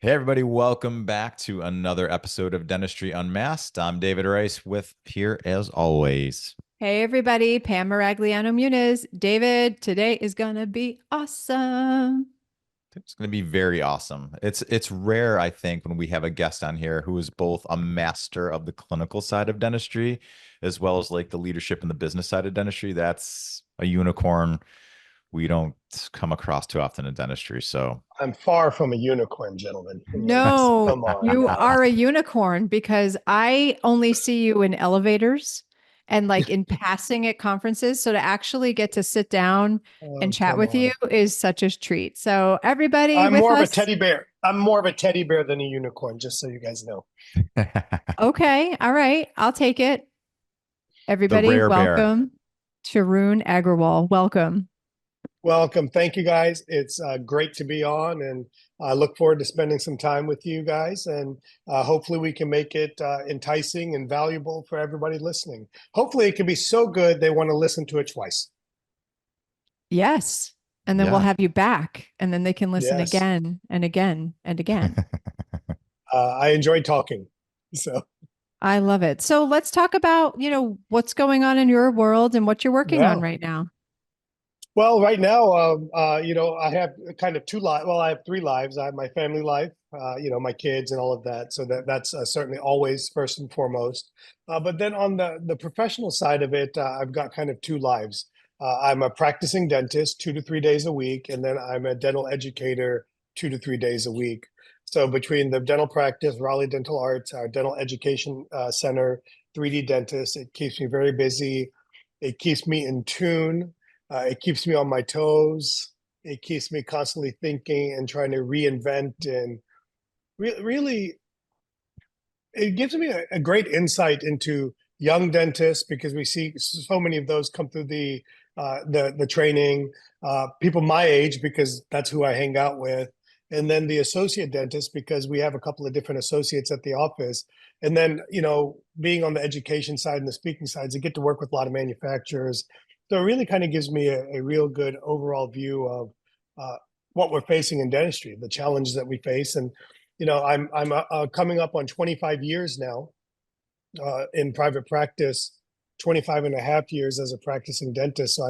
Hey, everybody, welcome back to another episode of Dentistry Unmasked. I'm David Rice with here as always. Hey everybody, Pam Maragliano-Muniz. David, today is gonna be awesome. It's going to be very awesome. It's rare, I think, when we have a guest on here who is both a master of the clinical side of dentistry as well as like the leadership and the business side of dentistry. That's a unicorn we don't come across too often in dentistry. So I'm far from a unicorn, gentlemen. Like, No, come on you now. are a unicorn because I only see you in elevators and like in passing at conferences. So to actually get to sit down and Oh, chat come with you on. is such a treat. So everybody I'm with more of a us. teddy bear. I'm more of a teddy bear than a unicorn, just so you guys know. Okay, all right, I'll take it. the Everybody, rare bear. welcome. Tarun Agarwal. Welcome. Welcome. Thank you, guys. It's great to be on, and I look forward to spending some time with you guys. And hopefully, we can make it enticing and valuable for everybody listening. Hopefully, it can be so good they want to listen to it twice. Yes. And then we'll Yeah. have you back and then they can listen Yes. again and again and again. I enjoy talking. So, I love it. So let's talk about, what's going on in your world and what you're working on yeah. right now. Well, right now, I have kind of two lives. Well, I have three lives. I have my family life, my kids and all of that. So that's certainly always first and foremost. But then on the professional side of it, I've got kind of two lives. I'm a practicing dentist 2 to 3 days a week, and then I'm a dental educator 2 to 3 days a week. So between the dental practice, Raleigh Dental Arts, our dental education center, 3D dentist, it keeps me very busy. It keeps me in tune. It keeps me on my toes. It keeps me constantly thinking and trying to reinvent and really, it gives me a great insight into young dentists because we see so many of those come through the training. People my age because that's who I hang out with, and then the associate dentist because we have a couple of different associates at the office. And then being on the education side and the speaking sides, I get to work with a lot of manufacturers. So it really kind of gives me a real good overall view of what we're facing in dentistry, the challenges that we face, and I'm coming up on 25 years now in private practice, 25 and a half years as a practicing dentist. So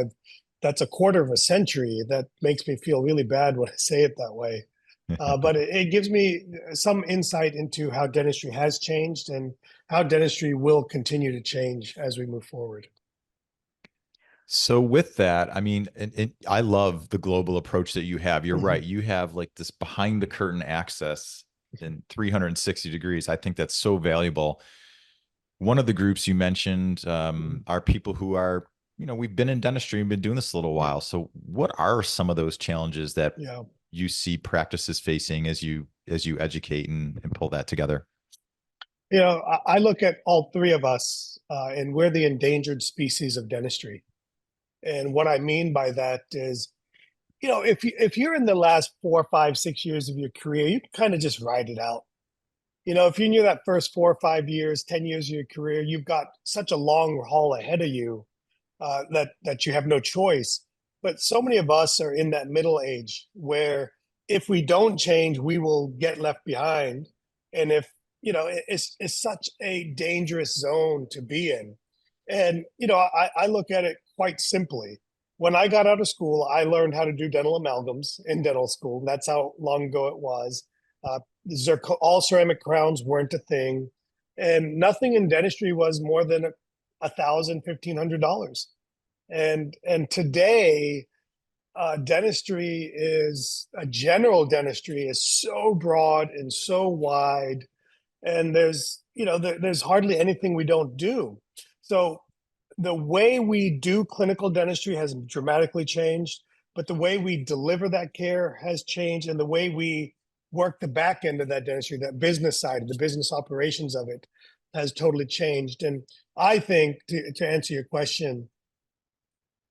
that's a quarter of a century. That makes me feel really bad when I say it that way. But it gives me some insight into how dentistry has changed and how dentistry will continue to change as we move forward. So with that, I mean, I love the global approach that you have. You're Mhm. right. You have like this behind the curtain access in 360 degrees. I think that's so valuable. One of the groups you mentioned are people who are, we've been in dentistry and been doing this a little while. So what are some of those challenges that Yeah. you see practices facing as you educate and pull that together? I look at all three of us, and we're the endangered species of dentistry. And what I mean by that is, if you're in the last 4, 5, 6 years of your career, you can kind of just ride it out. If you're in that first 4 or 5 years, 10 years of your career, you've got such a long haul ahead of you that you have no choice. But so many of us are in that middle age where if we don't change, we will get left behind. And if it's such a dangerous zone to be in. And I look at it quite simply. When I got out of school, I learned how to do dental amalgams in dental school. That's how long ago it was. All ceramic crowns weren't a thing, and nothing in dentistry was more than $1,000, $1,500. And today, dentistry is general dentistry is so broad and so wide, and there's hardly anything we don't do. So the way we do clinical dentistry has dramatically changed, but the way we deliver that care has changed, and the way we work the back end of that dentistry, that business side, the business operations of it, has totally changed. And I think to answer your question,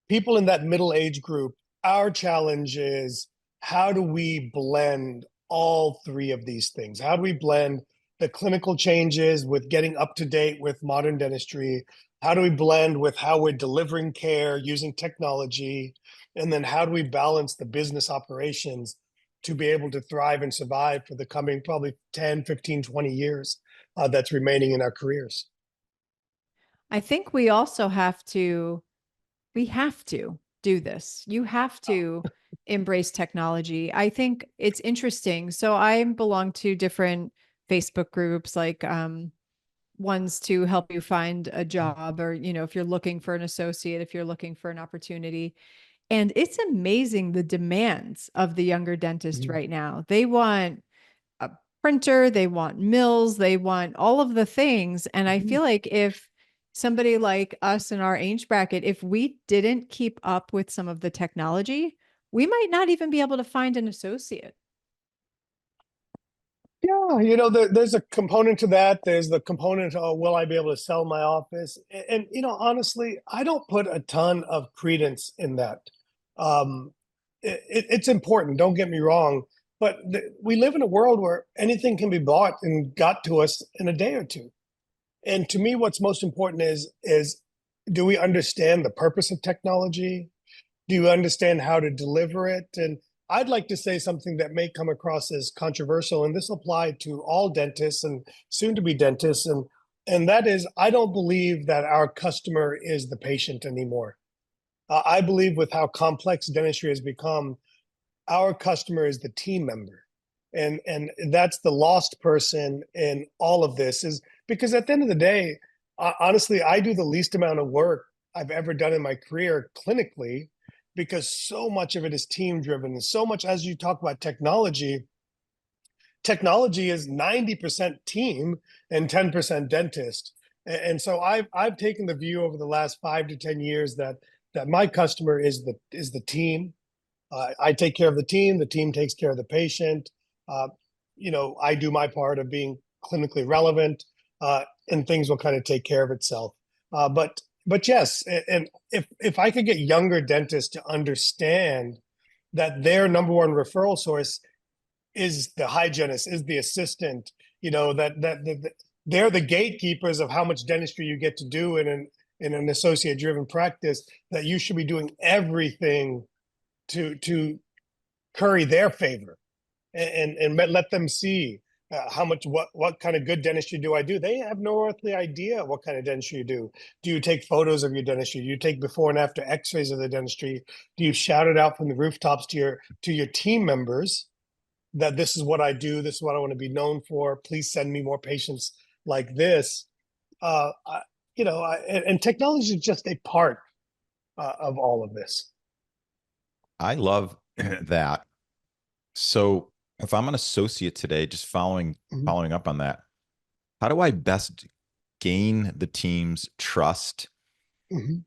people in that middle age group, our challenge is how do we blend all three of these things? How do we blend the clinical changes with getting up to date with modern dentistry? How do we blend with how we're delivering care using technology? And then how do we balance the business operations? to be able to thrive and survive for the coming probably 10, 15, 20 years that's remaining in our careers. I think we also we have to do this. You have to embrace technology. I think it's interesting. So I belong to different Facebook groups, like ones to help you find a job, or, if you're looking for an associate, if you're looking for an opportunity. And it's amazing the demands of the younger dentist Mhm. right now. They want a printer, they want mills, they want all of the things. And I feel like if somebody like us in our age bracket, if we didn't keep up with some of the technology, we might not even be able to find an associate. Yeah, there's a component to that. There's the component of, will I be able to sell my office? And honestly, I don't put a ton of credence in that. Um, it's important, don't get me wrong, but we live in a world where anything can be bought and got to us in a day or two. And to me, what's most important is do we understand the purpose of technology? Do you understand how to deliver it? And I'd like to say something that may come across as controversial, and this applied to all dentists and soon to be dentists. And that is, I don't believe that our customer is the patient anymore. I believe with how complex dentistry has become, our customer is the team member. And that's the lost person in all of this, is because at the end of the day, honestly, I do the least amount of work I've ever done in my career clinically, because so much of it is team driven. And so much, as you talk about technology is 90% team and 10% dentist. And so I've taken the view over the last 5 to 10 years that my customer is the team. I take care of the team takes care of the patient. Uh, I do my part of being clinically relevant, and things will kind of take care of itself. But yes, and if I could get younger dentists to understand that their number one referral source is the hygienist, is the assistant, that they're the gatekeepers of how much dentistry you get to do in an associate driven practice, that you should be doing everything to curry their favor, and let them see how much what kind of good dentistry do I do. They have no earthly idea what kind of dentistry you do. Do you take photos of your dentistry? Do you take before and after x-rays of the dentistry? Do you shout it out from the rooftops to your team members that this is what I do, this is what I want to be known for, please send me more patients like this? And technology is just a part of all of this. I love that. So if I'm an associate today, just Mhm. following up on that, how do I best gain the team's trust? Mhm.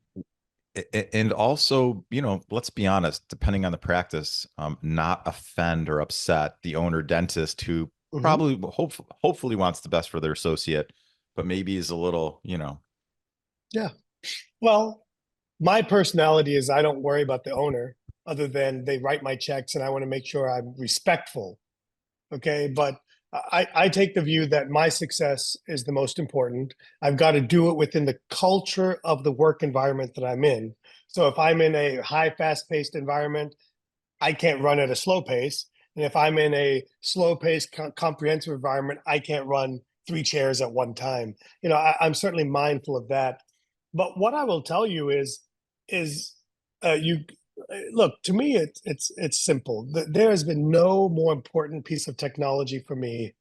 And also, let's be honest, depending on the practice, not offend or upset the owner dentist who Mhm. probably hopefully wants the best for their associate, but maybe is a little, Yeah. Well, my personality is I don't worry about the owner, other than they write my checks and I want to make sure I'm respectful. Okay. But I take the view that my success is the most important. I've got to do it within the culture of the work environment that I'm in. So if I'm in a high, fast paced environment, I can't run at a slow pace. And if I'm in a slow paced, comprehensive environment, I can't run three chairs at one time. I'm certainly mindful of that. But what I will tell you is you look, to me, it's simple. There has been no more important piece of technology for me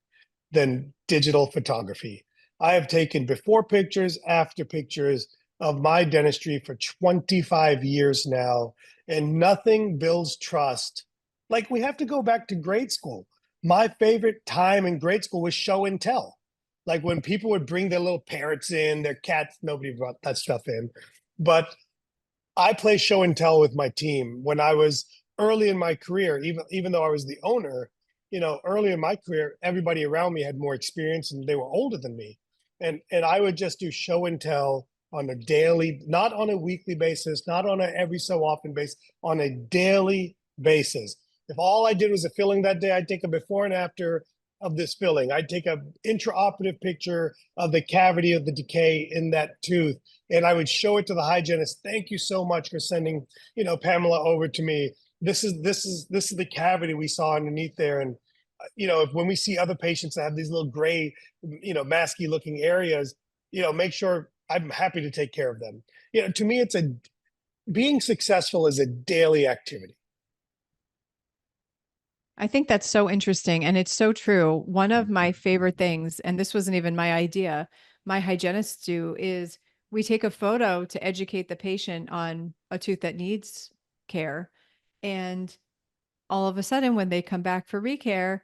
than digital photography. I have taken before pictures, after pictures of my dentistry for 25 years now, and nothing builds trust. Like, we have to go back to grade school. My favorite time in grade school was show and tell. Like when people would bring their little parrots in, their cats, nobody brought that stuff in. But I play show and tell with my team. When I was early in my career, even though I was the owner, early in my career, everybody around me had more experience and they were older than me. And I would just do show and tell on a daily, not on a weekly basis, not on a every so often basis, on a daily basis. If all I did was a filling that day, I'd take a before and after of this filling. I'd take a intraoperative picture of the cavity of the decay in that tooth, and I would show it to the hygienist. Thank you so much for sending, Pamela over to me. this is the cavity we saw underneath there. And if when we see other patients that have these little gray, masky looking areas, make sure I'm happy to take care of them. To me, being successful is a daily activity. I think that's so interesting. And it's so true. One of my favorite things, and this wasn't even my idea, my hygienists do is we take a photo to educate the patient on a tooth that needs care. And all of a sudden, when they come back for recare,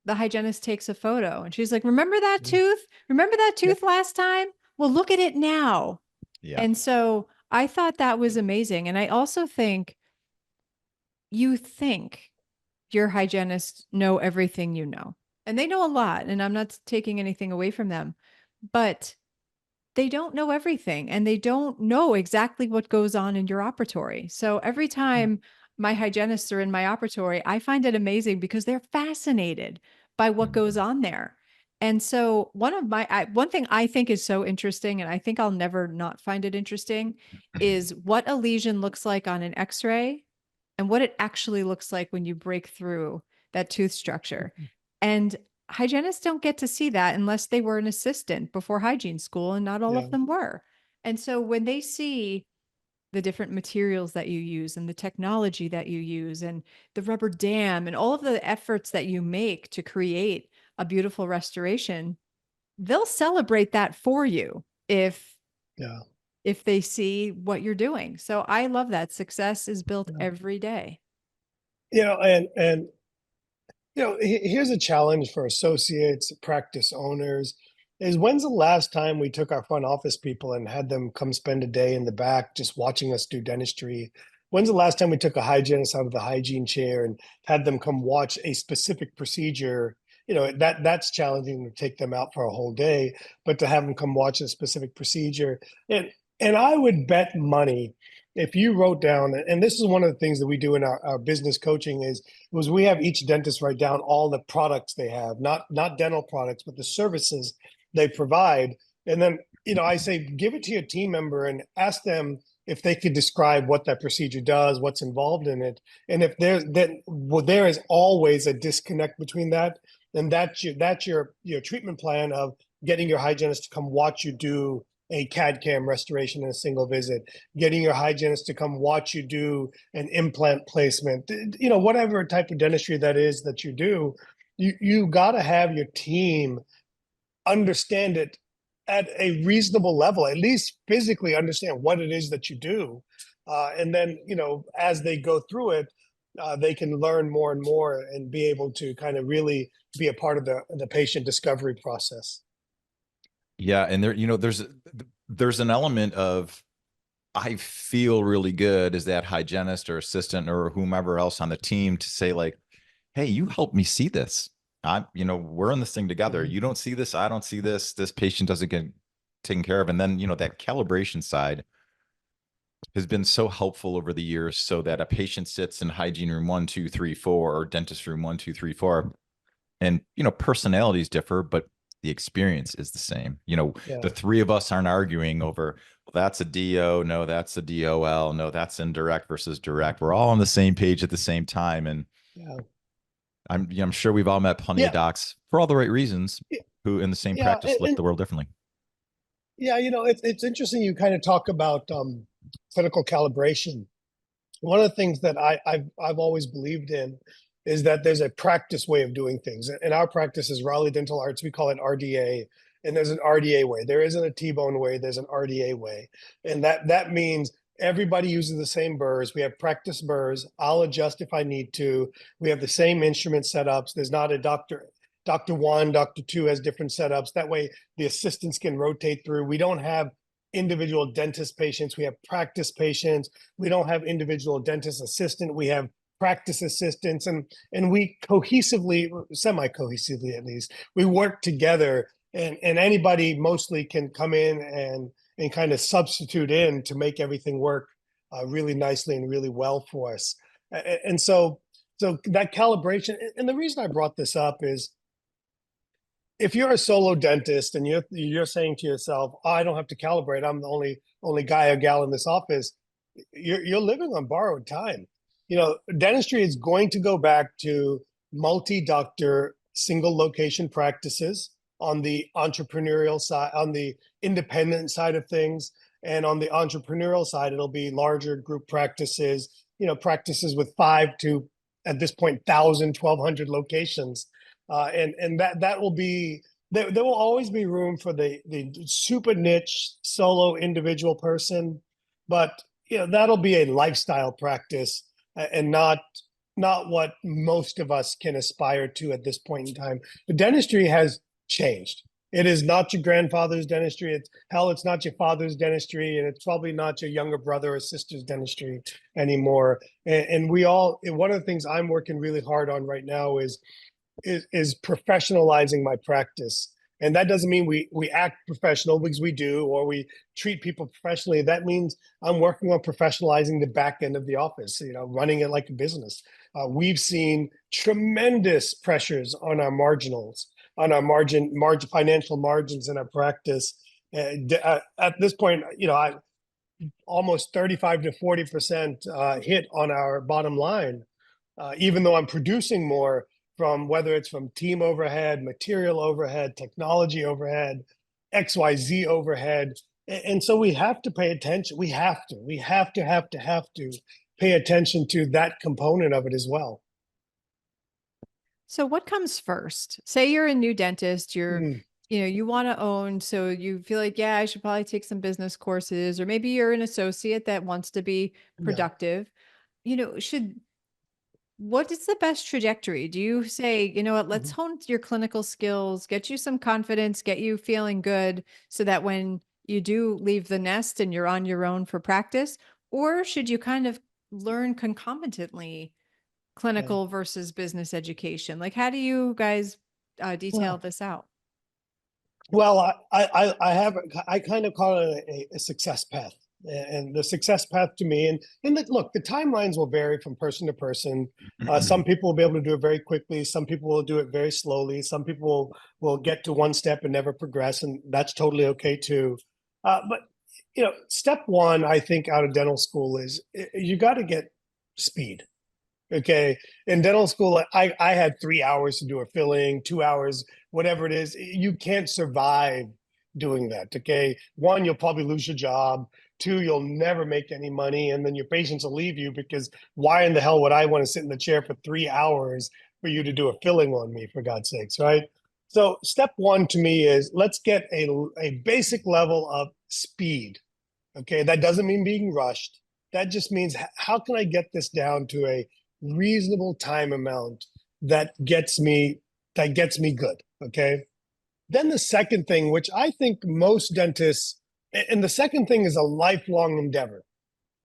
the hygienist takes a photo and she's like, remember that tooth? Remember that tooth last time? Well, look at it now. Yeah. And so I thought that was amazing. And I also think you think your hygienists know everything you know, and they know a lot. And I'm not taking anything away from them, but they don't know everything and they don't know exactly what goes on in your operatory. So every time my hygienists are in my operatory, I find it amazing because they're fascinated by what goes on there. And so one thing I think is so interesting, and I think I'll never not find it interesting, is what a lesion looks like on an x-ray and what it actually looks like when you break through that tooth structure. And hygienists don't get to see that unless they were an assistant before hygiene school, and not all Yeah. of them were. And so when they see the different materials that you use and the technology that you use and the rubber dam and all of the efforts that you make to create a beautiful restoration, they'll celebrate that for you Yeah. if they see what you're doing. So I love that. Success is built Yeah. every day. And here's a challenge for associates, practice owners, is when's the last time we took our front office people and had them come spend a day in the back just watching us do dentistry? When's the last time we took a hygienist out of the hygiene chair and had them come watch a specific procedure? That's challenging to take them out for a whole day, but to have them come watch a specific procedure. And I would bet money if you wrote down, and this is one of the things that we do in our business coaching was we have each dentist write down all the products they have, not dental products, but the services they provide. And then, I say, give it to your team member and ask them if they could describe what that procedure does, what's involved in it. And if there is always a disconnect between that, then that's your treatment plan of getting your hygienist to come watch you do a CAD CAM restoration in a single visit, getting your hygienist to come watch you do an implant placement, whatever type of dentistry that is that you do, you got to have your team understand it at a reasonable level, at least physically understand what it is that you do. And then, as they go through it, they can learn more and more and be able to kind of really be a part of the patient discovery process. Yeah, and there's an element of I feel really good as that hygienist or assistant or whomever else on the team to say like, hey, you helped me see this. We're in this thing together. Mm-hmm. You don't see this, I don't see this. This patient doesn't get taken care of. And then, that calibration side has been so helpful over the years so that a patient sits in hygiene room 1, 2, 3, 4 or dentist room 1, 2, 3, 4. And, personalities differ, but the experience is the same. Yeah. The three of us aren't arguing over, well, that's a DO. No, that's a DOL. No, that's indirect versus direct. We're all on the same page at the same time. And Yeah. I'm sure we've all met plenty of docs for all the right reasons who in the same practice look at the world differently. Yeah. It's interesting. You kind of talk about clinical calibration. One of the things that I've always believed in is that there's a practice way of doing things. In our practice is Raleigh Dental Arts, we call it RDA, and there's an RDA way. There isn't a T-bone way, there's an RDA way. And that means everybody uses the same burrs. We have practice burrs. I'll adjust if I need to. We have the same instrument setups. There's not a Dr. 1, Dr. 2 has different setups. That way the assistants can rotate through. We don't have individual dentist patients. We have practice patients. We don't have individual dentist assistant. We have practice assistants, and we cohesively, semi-cohesively at least, we work together, and anybody mostly can come in and kind of substitute in to make everything work really nicely and really well for us. And so that calibration, and the reason I brought this up is if you're a solo dentist and you're saying to yourself, oh, I don't have to calibrate, I'm the only guy or gal in this office, you're living on borrowed time. Dentistry is going to go back to multi-doctor, single location practices on the entrepreneurial side, on the independent side of things. And on the entrepreneurial side, it'll be larger group practices, practices with 5 to, at this point, 1,000, 1,200 locations. And that will be, there will always be room for the super niche solo individual person, but that'll be a lifestyle practice and not what most of us can aspire to at this point in time. The dentistry has changed. It is not your grandfather's dentistry. It's not your father's dentistry, and it's probably not your younger brother or sister's dentistry anymore. And one of the things I'm working really hard on right now is professionalizing my practice. And that doesn't mean we act professional, because we do, or we treat people professionally. That means I'm working on professionalizing the back end of the office, running it like a business. We've seen tremendous pressures on our marginals, on our financial margins in our practice. At this point, I almost 35 to 40% hit on our bottom line, even though I'm producing more, from whether it's from team overhead, material overhead, technology overhead, XYZ overhead. And so we have to pay attention. We have to pay attention to that component of it as well. So what comes first? Say you're a new dentist, you want to own, so you feel like, yeah, I should probably take some business courses, or maybe you're an associate that wants to be productive. What is the best trajectory? Do you say, you know what, let's hone your clinical skills, get you some confidence, get you feeling good, so that when you do leave the nest and you're on your own for practice? Or should you kind of learn concomitantly clinical versus business education? Like, how do you guys detail this out? Well, I kind of call it a success path. And the success path to me, and look, the timelines will vary from person to person. Some people will be able to do it very quickly. Some people will do it very slowly. Some people will get to one step and never progress, and that's totally okay too. But step one, I think, out of dental school is you got to get speed. Okay. In dental school, I had 3 hours to do a filling, 2 hours, whatever it is. You can't survive doing that. Okay. One, you'll probably lose your job. Two, you'll never make any money. And then your patients will leave you, because why in the hell would I want to sit in the chair for 3 hours for you to do a filling on me, for God's sakes, right? So step one to me is, let's get a basic level of speed. Okay. That doesn't mean being rushed. That just means, how can I get this down to a reasonable time amount that gets me good. Okay. Then the second thing, which I think most dentists, and the second thing is a lifelong endeavor,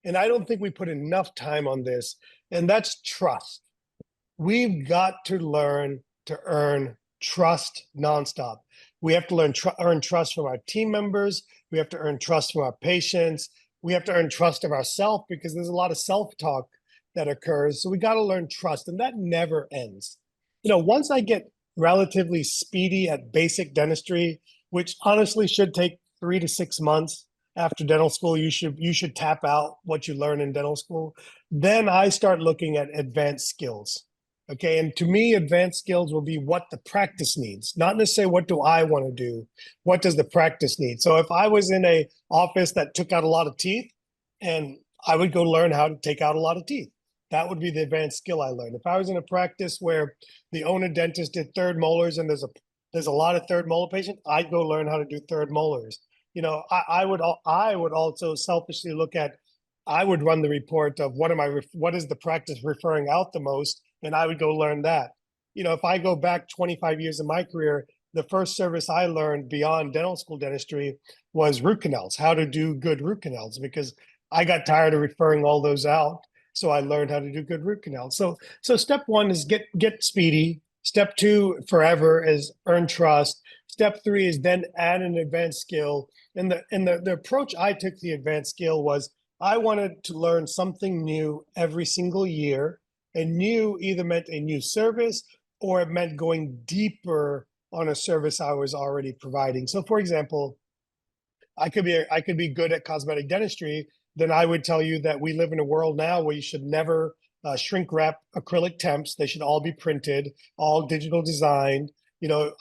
and I don't think we put enough time on this, and that's trust. We've got to learn to earn trust nonstop. We have to earn trust from our team members. We have to earn trust from our patients. We have to earn trust of ourselves, because there's a lot of self-talk that occurs. So we got to learn trust, and that never ends. Once I get relatively speedy at basic dentistry, which honestly should take 3 to 6 months after dental school, you should tap out what you learn in dental school. Then I start looking at advanced skills. Okay. And to me, advanced skills will be what the practice needs, not necessarily what do I want to do. What does the practice need? So if I was in a office that took out a lot of teeth, and I would go learn how to take out a lot of teeth. That would be the advanced skill I learned. If I was in a practice where the owner dentist did third molars, and there's a lot of third molar patients, I'd go learn how to do third molars. I would also selfishly look at, I would run the report of what is the practice referring out the most, and I would go learn that. If I go back 25 years in my career, the first service I learned beyond dental school dentistry was root canals, how to do good root canals, because I got tired of referring all those out. So I learned how to do good root canals. So step one is get speedy. Step two, forever, is earn trust. Step three is then add an advanced skill. And the approach I took to the advanced skill was, I wanted to learn something new every single year. And new either meant a new service, or it meant going deeper on a service I was already providing. So for example, I could be good at cosmetic dentistry. Then I would tell you that we live in a world now where you should never shrink wrap acrylic temps. They should all be printed, all digital designed.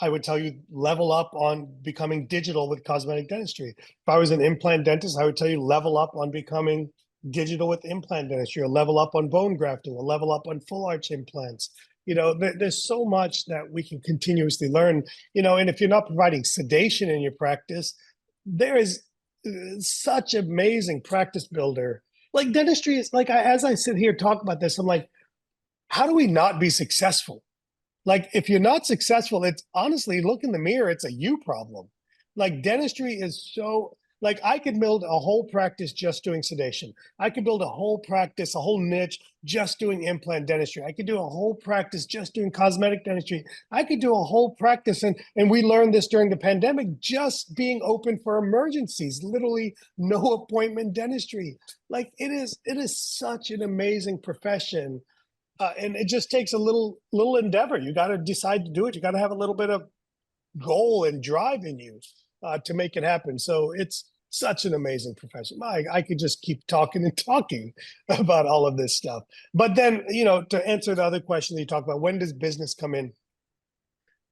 I would tell you level up on becoming digital with cosmetic dentistry. If I was an implant dentist, I would tell you level up on becoming digital with implant dentistry, or level up on bone grafting, or level up on full arch implants. There's so much that we can continuously learn, and if you're not providing sedation in your practice, there is such amazing practice builder. Like dentistry is like, as I sit here talk about this, I'm like, how do we not be successful? Like, if you're not successful, it's honestly, look in the mirror, it's a you problem. Like, dentistry is so, like, I could build a whole practice just doing sedation. I could build a whole practice, a whole niche just doing implant dentistry. I could do a whole practice just doing cosmetic dentistry. I could do a whole practice. And we learned this during the pandemic, just being open for emergencies, literally no appointment dentistry. Like, it is such an amazing profession. And it just takes a little endeavor. You got to decide to do it. You got to have a little bit of goal and drive in you to make it happen. So it's such an amazing profession. I could just keep talking and talking about all of this stuff. But then, to answer the other question that you talked about, when does business come in?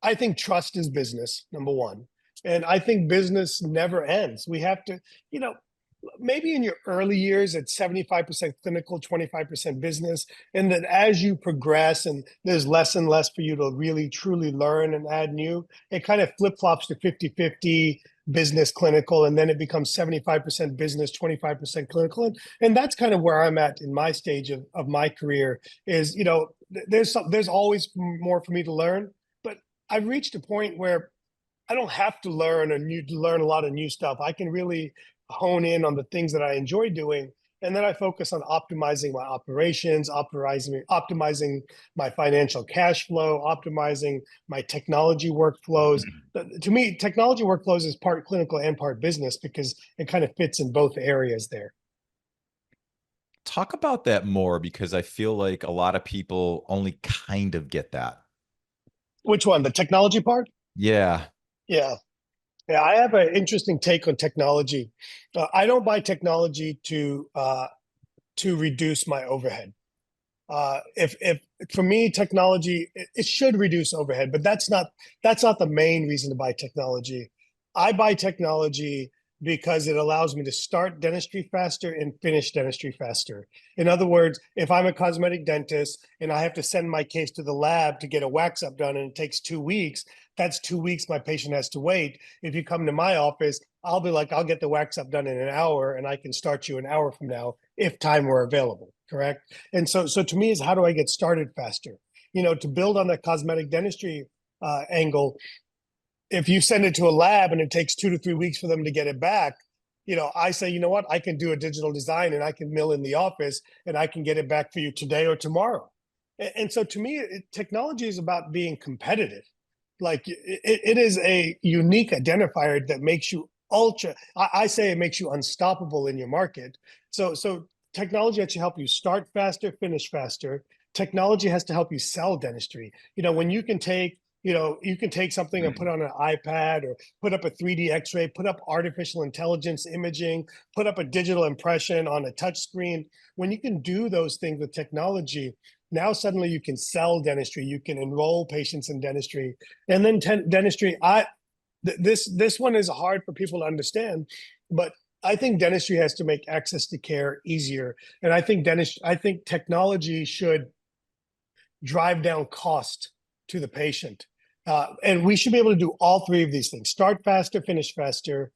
I think trust is business, number one. And I think business never ends. We have to, maybe in your early years at 75% clinical, 25% business. And then as you progress and there's less and less for you to really truly learn and add new, it kind of flip-flops to 50-50 business clinical. And then it becomes 75% business, 25% clinical. And that's kind of where I'm at in my stage of my career is, there's always more for me to learn, but I've reached a point where I don't have to learn a lot of new stuff. I can really hone in on the things that I enjoy doing. And then I focus on optimizing my operations, optimizing my financial cash flow, optimizing my technology workflows. To me, technology workflows is part clinical and part business because it kind of fits in both areas there. Talk about that more, because I feel like a lot of people only kind of get that. Which one? The technology part? Yeah. Yeah. Yeah, I have an interesting take on technology. I don't buy technology to reduce my overhead. If for me, technology it should reduce overhead, but that's not the main reason to buy technology. I buy technology because it allows me to start dentistry faster and finish dentistry faster. In other words, if I'm a cosmetic dentist and I have to send my case to the lab to get a wax up done and it takes 2 weeks, that's 2 weeks my patient has to wait. If you come to my office, I'll be like, I'll get the wax up done in an hour and I can start you an hour from now if time were available, correct? And so to me is how do I get started faster? To build on that cosmetic dentistry angle, if you send it to a lab and it takes 2 to 3 weeks for them to get it back, I say, you know what, I can do a digital design and I can mill in the office and I can get it back for you today or tomorrow. And so to me, technology is about being competitive. Like it is a unique identifier that makes you I say it makes you unstoppable in your market. So technology has to help you start faster, finish faster. Technology has to help you sell dentistry. When you can take something and put on an iPad or put up a 3D X-ray, put up artificial intelligence imaging, put up a digital impression on a touch screen. When you can do those things with technology, now suddenly you can sell dentistry, you can enroll patients in dentistry. And then dentistry, this one is hard for people to understand, but I think dentistry has to make access to care easier. And I think technology should drive down cost to the patient. And we should be able to do all three of these things: start faster, finish faster,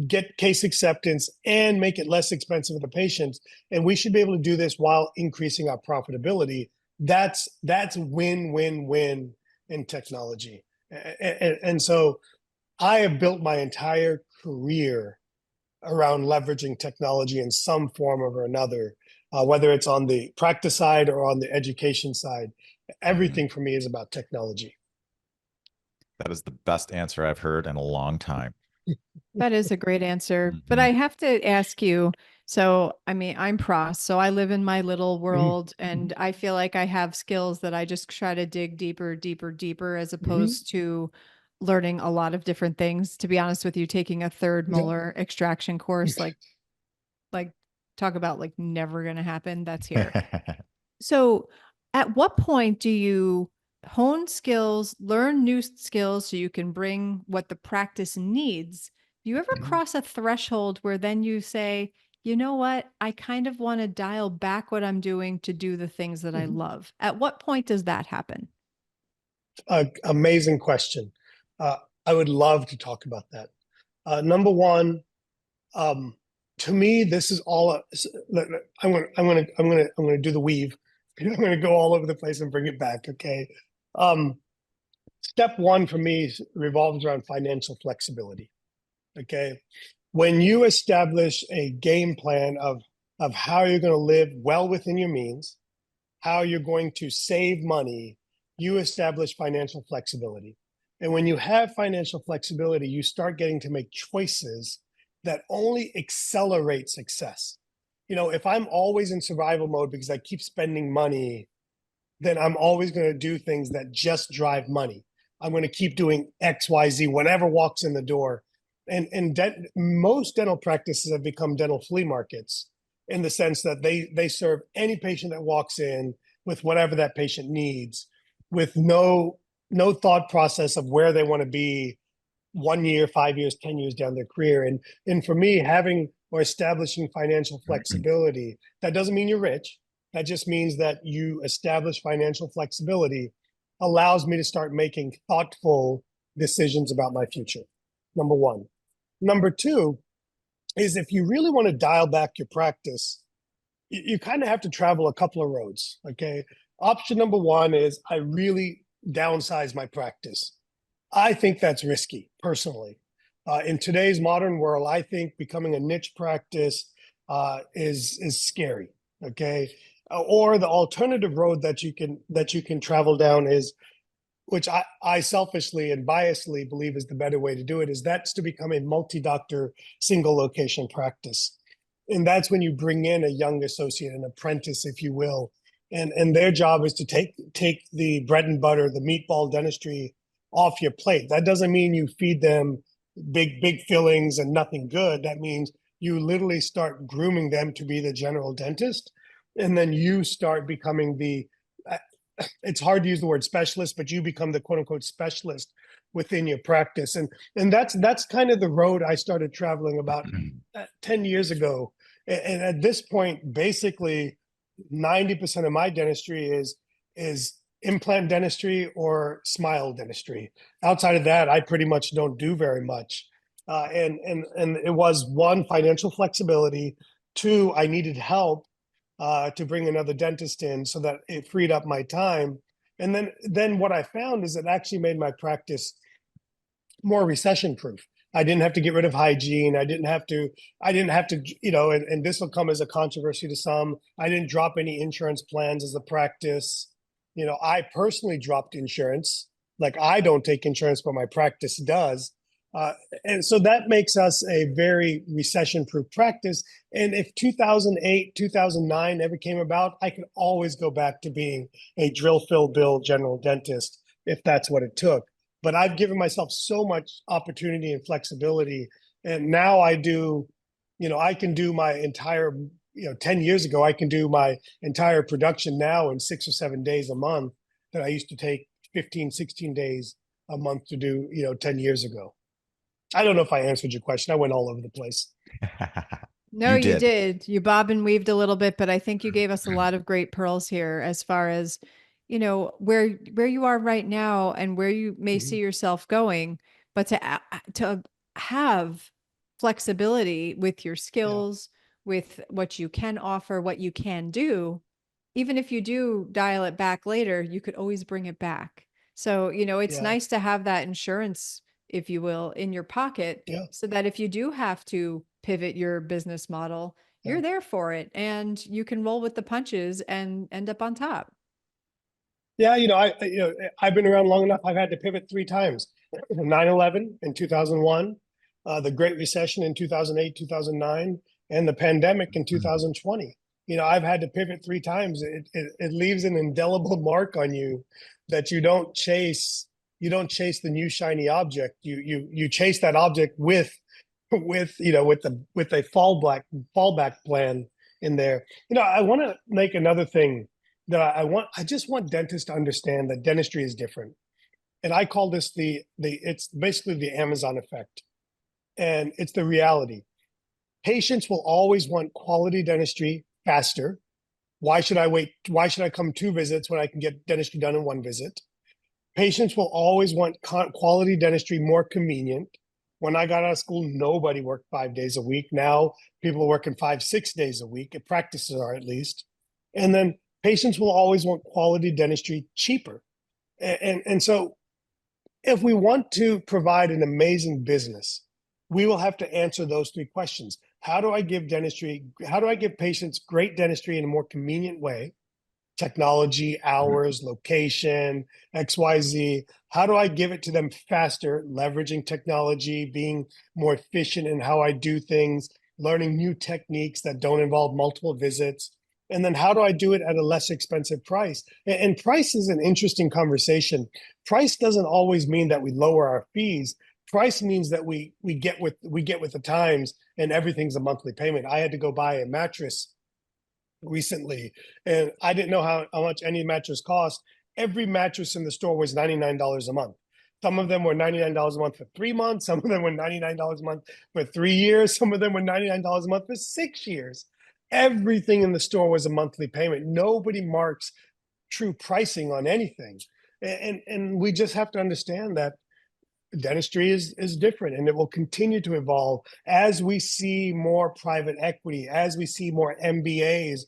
get case acceptance, and make it less expensive for the patients. And we should be able to do this while increasing our profitability. That's win-win-win in technology. And so I have built my entire career around leveraging technology in some form or another, whether it's on the practice side or on the education side. Everything for me is about technology. That is the best answer I've heard in a long time. That is a great answer. But I have to ask you, so I mean, I'm pros, so I live in my little world and I feel like I have skills that I just try to dig deeper, as opposed to learning a lot of different things. To be honest with you, taking a third molar extraction course, like talk about like never going to happen. That's here. So at what point do you hone skills, learn new skills so you can bring what the practice needs? Do you ever Mhm. cross a threshold where then you say, you know what, I kind of want to dial back what I'm doing to do the things that I Mhm. love? At what point does that happen? Amazing question. Uh, I would love to talk about that. Number one, um, to me, this is all. I'm gonna do the weave. I'm gonna go all over the place and bring it back. Okay. Um, Step one for me revolves around financial flexibility. Okay. When you establish a game plan of how you're going to live well within your means, how you're going to save money, you establish financial flexibility. And when you have financial flexibility, you start getting to make choices that only accelerate success. If I'm always in survival mode because I keep spending money, then I'm always going to do things that just drive money. I'm going to keep doing X, Y, Z, whatever walks in the door. And most dental practices have become dental flea markets in the sense that they serve any patient that walks in with whatever that patient needs, with no thought process of where they want to be 1 year, 5 years, 10 years down their career. And for me, having or establishing financial flexibility, that doesn't mean you're rich. That just means that you establish financial flexibility allows me to start making thoughtful decisions about my future. Number one. Number two is if you really want to dial back your practice, you kind of have to travel a couple of roads. Okay. Option number one is I really downsize my practice. I think that's risky, personally. In today's modern world, I think becoming a niche practice is scary. Okay, or the alternative road that you can travel down is, which I selfishly and biasedly believe is the better way to do it, is that's to become a multi-doctor single location practice. And that's when you bring in a young associate, an apprentice, if you will, and their job is to take the bread and butter, the meatball dentistry off your plate. That doesn't mean you feed them big fillings and nothing good. That means you literally start grooming them to be the general dentist, and then you start becoming the, it's hard to use the word specialist, but you become the quote unquote specialist within your practice. And that's kind of the road I started traveling about 10 years ago. And at this point, basically 90% of my dentistry is implant dentistry or smile dentistry. Outside of that, I pretty much don't do very much. And it was one, financial flexibility. Two, I needed help to bring another dentist in so that it freed up my time. And then what I found is it actually made my practice more recession proof. I didn't have to get rid of hygiene. I didn't have to, and this will come as a controversy to some. I didn't drop any insurance plans as a practice. I personally dropped insurance. Like, I don't take insurance, but my practice does. Uh, and so that makes us a very recession proof practice. And if 2008, 2009 ever came about, I could always go back to being a drill, fill, bill general dentist if that's what it took. But I've given myself so much opportunity and flexibility. And now I can do my entire, 10 years ago, I can do my entire production now in 6 or 7 days a month that I used to take 15, 16 days a month to do, 10 years ago. I don't know if I answered your question. I went all over the place. No, You you did. did. You bob and weaved a little bit, but I think you gave us a lot of great pearls here as far as, where you are right now and where you may see Mhm. yourself going, but to have flexibility with your Yeah, skills, with what you can offer, what you can do, even if you do dial it back later, you could always bring it back. So, it's yeah, nice to have that insurance, if you will, in your pocket yeah, so that if you do have to pivot your business model, yeah. you're there for it and you can roll with the punches and end up on top. Yeah, I've been around long enough. I've had to pivot three times. 9/11 in 2001, the Great Recession in 2008, 2009, and the pandemic in 2020. I've had to pivot three times. It leaves an indelible mark on you that you don't chase the new shiny object. You chase that object with a fallback plan in there. I want to make another thing that I just want dentists to understand that dentistry is different. And I call this it's basically the Amazon effect. And it's the reality. Patients will always want quality dentistry faster. Why should I wait? Why should I come 2 visits when I can get dentistry done in 1 visit? Patients will always want quality dentistry more convenient. When I got out of school, nobody worked 5 days a week. Now people are working 5, 6 days a week. Practices are, at least. And then patients will always want quality dentistry cheaper. And so if we want to provide an amazing business, we will have to answer those 3 questions. How do I give patients great dentistry in a more convenient way? Technology, hours, location, XYZ. How do I give it to them faster, leveraging technology, being more efficient in how I do things, learning new techniques that don't involve multiple visits? And then how do I do it at a less expensive price? And price is an interesting conversation. Price doesn't always mean that we lower our fees. Price means that we get with the times, and everything's a monthly payment. I had to go buy a mattress recently, and I didn't know how much any mattress cost. Every mattress in the store was $99 a month. Some of them were $99 a month for 3 months. Some of them were $99 a month for 3 years. Some of them were $99 a month for 6 years. Everything in the store was a monthly payment. Nobody marks true pricing on anything. And we just have to understand that dentistry is different, and it will continue to evolve as we see more private equity, as we see more MBAs.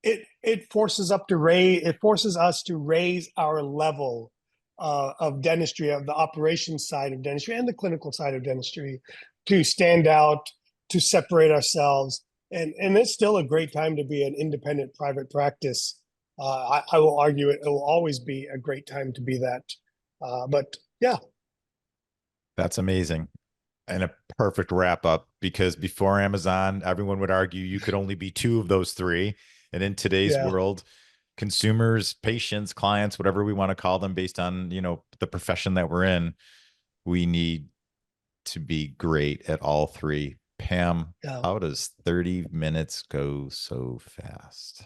It forces us to raise our level of dentistry, of the operations side of dentistry and the clinical side of dentistry, to stand out, to separate ourselves. And it's still a great time to be an independent private practice. I will argue it will always be a great time to be that. But yeah. That's amazing. And a perfect wrap up, because before Amazon, everyone would argue you could only be 2 of those 3. And in today's world, consumers, patients, clients, whatever we want to call them based on, the profession that we're in, we need to be great at all 3. Pam, how does 30 minutes go so fast?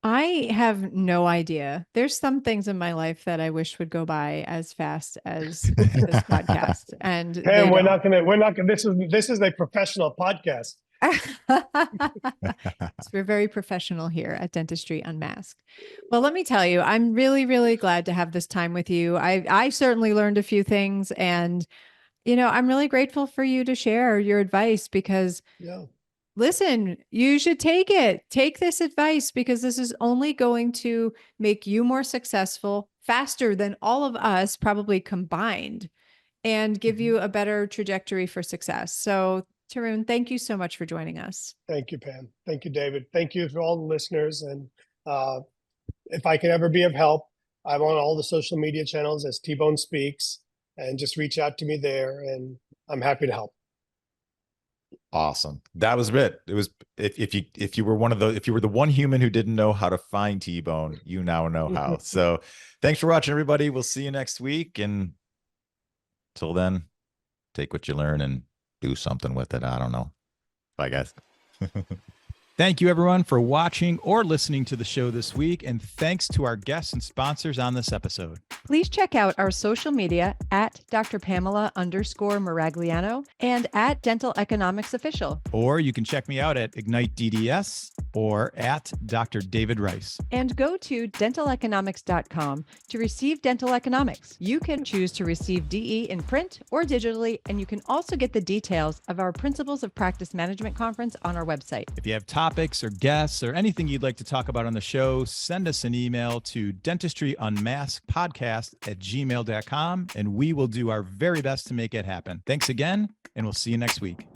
I have no idea. There's some things in my life that I wish would go by as fast as this podcast. And Pam, we're not gonna, this is a professional podcast. We're very professional here at Dentistry Unmasked. Well, let me tell you, I'm really, really glad to have this time with you. I certainly learned a few things, and I'm really grateful for you to share your advice, because listen, you should take it. Take this advice, because this is only going to make you more successful faster than all of us probably combined, and give you a better trajectory for success. So, Tarun, thank you so much for joining us. Thank you, Pam. Thank you, David. Thank you for all the listeners. And if I can ever be of help, I'm on all the social media channels as T-Bone Speaks, and just reach out to me there, and I'm happy to help. Awesome. That was it. It was, if you were the one human who didn't know how to find T-Bone, you now know how. So thanks for watching, everybody. We'll see you next week. And till then, take what you learn and do something with it. I don't know. Bye, guys. Thank you, everyone, for watching or listening to the show this week. And thanks to our guests and sponsors on this episode. Please check out our social media at Dr. Pamela_Maragliano and at Dental Economics Official. Or you can check me out at Ignite DDS or at Dr. David Rice. And go to dentaleconomics.com to receive dental economics. You can choose to receive DE in print or digitally, and you can also get the details of our Principles of Practice Management conference on our website. If you have topics or guests or anything you'd like to talk about on the show, send us an email to dentistryunmaskedpodcast@gmail.com, and we will do our very best to make it happen. Thanks again, and we'll see you next week.